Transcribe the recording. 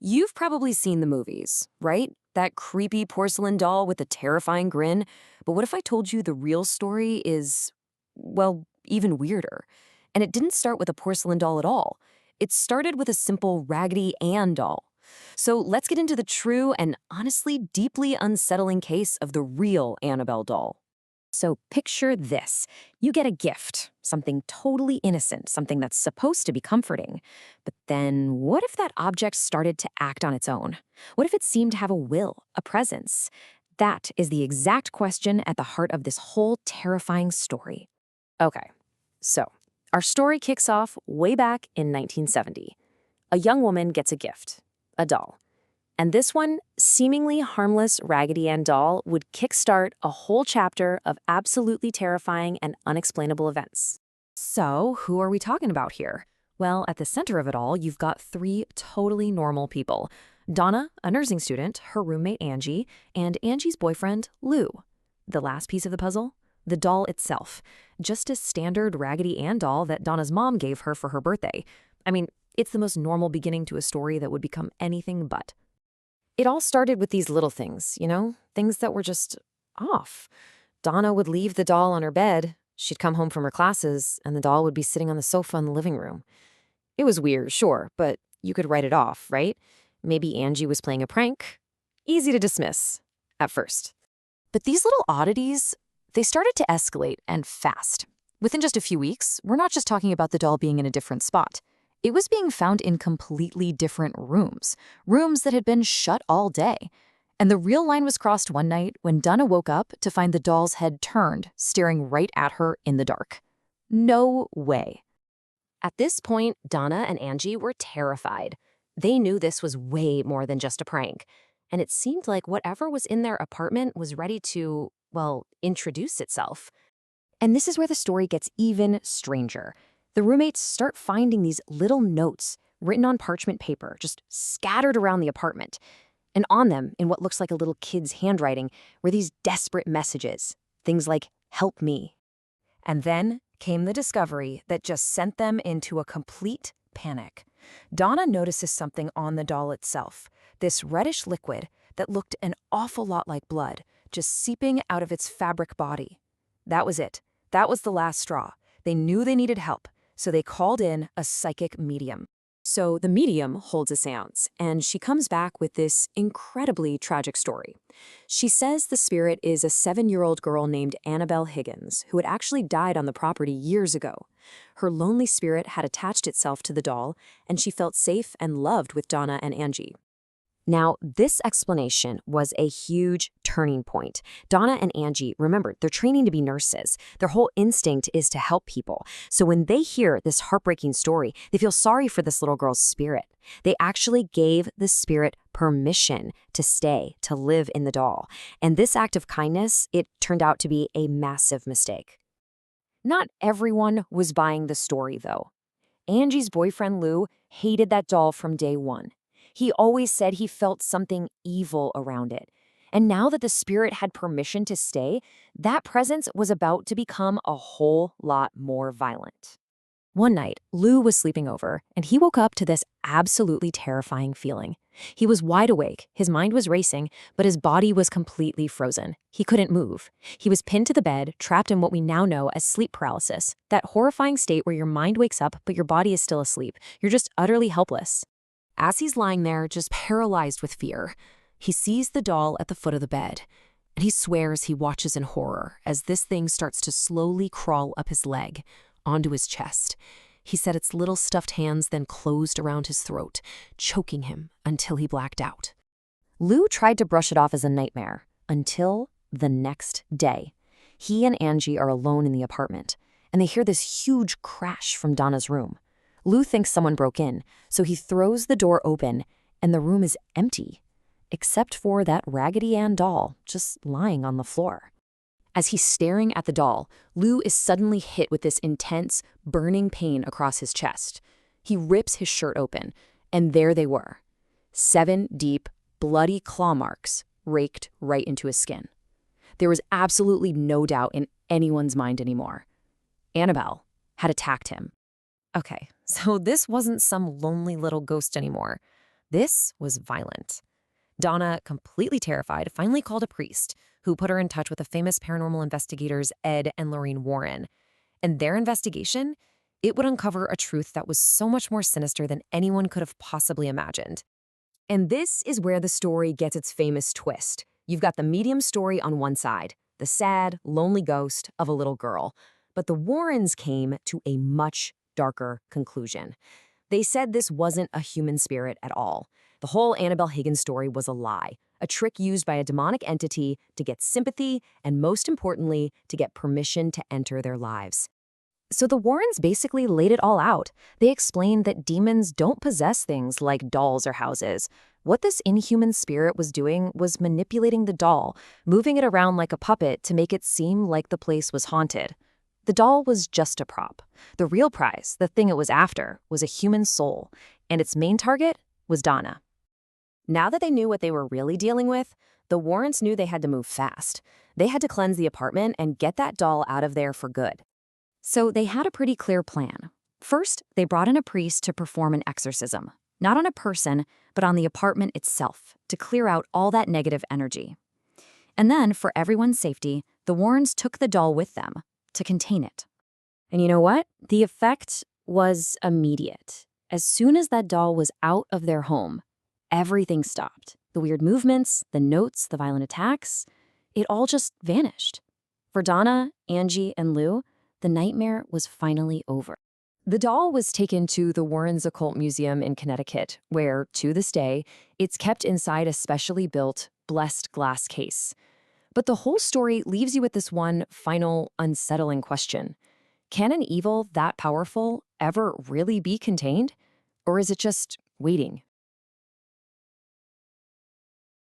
You've probably seen the movies, right? That creepy porcelain doll with a terrifying grin. But what if I told you the real story is, well, even weirder? And it didn't start with a porcelain doll at all. It started with a simple Raggedy Ann doll. So let's get into the true and honestly deeply unsettling case of the real Annabelle doll. So picture this. You get a gift, something totally innocent, something that's supposed to be comforting. But then what if that object started to act on its own? What if it seemed to have a will, a presence? That is the exact question at the heart of this whole terrifying story. Okay, so our story kicks off way back in 1970. A young woman gets a gift, a doll. And this one, seemingly harmless Raggedy Ann doll, would kickstart a whole chapter of absolutely terrifying and unexplainable events. So, who are we talking about here? Well, at the center of it all, you've got three totally normal people. Donna, a nursing student, her roommate Angie, and Angie's boyfriend, Lou. The last piece of the puzzle? The doll itself. Just a standard Raggedy Ann doll that Donna's mom gave her for her birthday. I mean, it's the most normal beginning to a story that would become anything but. It all started with these little things, things that were just off. Donna would leave the doll on her bed, she'd come home from her classes, and the doll would be sitting on the sofa in the living room. It was weird, sure, but you could write it off, right? Maybe Angie was playing a prank. Easy to dismiss, at first. But these little oddities, they started to escalate, and fast. Within just a few weeks, we're not just talking about the doll being in a different spot. It was being found in completely different rooms that had been shut all day. And the real line was crossed one night when Donna woke up to find the doll's head turned, staring right at her in the dark. No way. At this point, Donna and Angie were terrified. They knew this was way more than just a prank. And it seemed like whatever was in their apartment was ready to, introduce itself. And this is where the story gets even stranger. The roommates start finding these little notes written on parchment paper, just scattered around the apartment. And on them, in what looks like a little kid's handwriting, were these desperate messages. Things like, "Help me." And then came the discovery that just sent them into a complete panic. Donna notices something on the doll itself, this reddish liquid that looked an awful lot like blood, just seeping out of its fabric body. That was it. That was the last straw. They knew they needed help. So they called in a psychic medium. So the medium holds a seance, and she comes back with this incredibly tragic story. She says the spirit is a 7-year-old girl named Annabelle Higgins, who had actually died on the property years ago. Her lonely spirit had attached itself to the doll, and she felt safe and loved with Donna and Angie. Now, this explanation was a huge turning point. Donna and Angie, remember, they're training to be nurses. Their whole instinct is to help people. So when they hear this heartbreaking story, they feel sorry for this little girl's spirit. They actually gave the spirit permission to stay, to live in the doll. And this act of kindness, it turned out to be a massive mistake. Not everyone was buying the story, though. Angie's boyfriend, Lou, hated that doll from day one. He always said he felt something evil around it. And now that the spirit had permission to stay, that presence was about to become a whole lot more violent. One night, Lou was sleeping over, and he woke up to this absolutely terrifying feeling. He was wide awake, his mind was racing, but his body was completely frozen. He couldn't move. He was pinned to the bed, trapped in what we now know as sleep paralysis, that horrifying state where your mind wakes up, but your body is still asleep. You're just utterly helpless. As he's lying there, just paralyzed with fear, he sees the doll at the foot of the bed, and he swears he watches in horror as this thing starts to slowly crawl up his leg, onto his chest. He said its little stuffed hands then closed around his throat, choking him until he blacked out. Lou tried to brush it off as a nightmare, until the next day. He and Angie are alone in the apartment, and they hear this huge crash from Donna's room. Lou thinks someone broke in, so he throws the door open, and the room is empty, except for that Raggedy Ann doll just lying on the floor. As he's staring at the doll, Lou is suddenly hit with this intense, burning pain across his chest. He rips his shirt open, and there they were. 7 deep, bloody claw marks raked right into his skin. There was absolutely no doubt in anyone's mind anymore. Annabelle had attacked him. Okay, so this wasn't some lonely little ghost anymore. This was violent. Donna, completely terrified, finally called a priest who put her in touch with the famous paranormal investigators Ed and Lorraine Warren. And their investigation, it would uncover a truth that was so much more sinister than anyone could have possibly imagined. And this is where the story gets its famous twist. You've got the medium story on one side, the sad, lonely ghost of a little girl. But the Warrens came to a much darker conclusion. They said this wasn't a human spirit at all. The whole Annabelle Higgins story was a lie, a trick used by a demonic entity to get sympathy and, most importantly, to get permission to enter their lives. So the Warrens basically laid it all out. They explained that demons don't possess things like dolls or houses. What this inhuman spirit was doing was manipulating the doll, moving it around like a puppet to make it seem like the place was haunted. The doll was just a prop. The real prize, the thing it was after, was a human soul, and its main target was Donna. Now that they knew what they were really dealing with, the Warrens knew they had to move fast. They had to cleanse the apartment and get that doll out of there for good. So they had a pretty clear plan. First, they brought in a priest to perform an exorcism, not on a person, but on the apartment itself, to clear out all that negative energy. And then, for everyone's safety, the Warrens took the doll with them to contain it. And you know what? The effect was immediate. As soon as that doll was out of their home, everything stopped. The weird movements, the notes, the violent attacks, it all just vanished. For Donna, Angie, and Lou, the nightmare was finally over. The doll was taken to the Warrens Occult Museum in Connecticut, where, to this day, it's kept inside a specially built, blessed glass case. But the whole story leaves you with this one final, unsettling question. Can an evil that powerful ever really be contained? Or is it just waiting